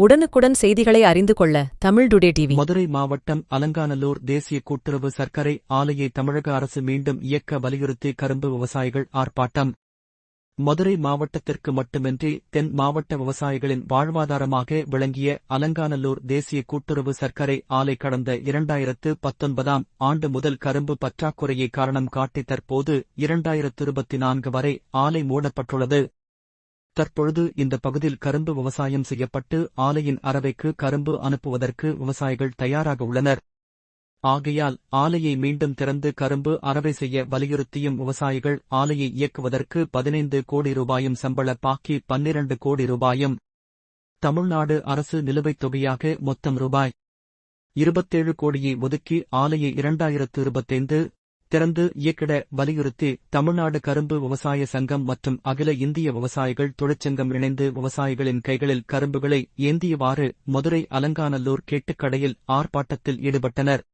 உடனுக்குடன் செய்திகளை அறிந்து கொள்ள தமிழ் டுடே டிவி. மதுரை மாவட்டம் அலங்காநல்லூர் தேசிய கூட்டுறவு சர்க்கரை ஆலையை தமிழக அரசு மீண்டும் இயக்க வலியுறுத்தி கரும்பு விவசாயிகள் ஆர்ப்பாட்டம். மதுரை மாவட்டத்திற்கு மட்டுமின்றி தென் மாவட்ட விவசாயிகளின் வாழ்வாதாரமாக விளங்கிய அலங்காநல்லூர் தேசிய கூட்டுறவு சர்க்கரை ஆலை கடந்த 2019ஆம் ஆண்டு முதல் கரும்பு பற்றாக்குறையை காரணம் காட்டி தற்போது 2024 வரை ஆலை மூடப்பட்டுள்ளது. தற்பொழுது இந்த பகுதியில் கரும்பு விவசாயம் செய்யப்பட்டு ஆலையின் அரவைக்கு கரும்பு அனுப்புவதற்கு விவசாயிகள் தயாராக உள்ளனர். ஆகையால் ஆலையை மீண்டும் திறந்து கரும்பு அரவை செய்ய வலியுறுத்தியும் விவசாயிகள் ஆலையை இயக்குவதற்கு 15 கோடி ரூபாயும் சம்பள பாக்கி 12 கோடி ரூபாயும் தமிழ்நாடு அரசு நிலுவைத் தொகையாக மொத்தம் ரூபாய் 27 கோடியை ஒதுக்கி ஆலையை 2025 திறந்து இயக்கிட வலியுறுத்தி தமிழ்நாடு கரும்பு விவசாய சங்கம் மற்றும் அகில இந்திய விவசாயிகள் தொழிற்சங்கம் இணைந்து விவசாயிகளின் கைகளில் கரும்புகளை ஏந்தியவாறு மதுரை அலங்காநல்லூர் கேட்டுக்கடையில் ஆர்ப்பாட்டத்தில் ஈடுபட்டனர்.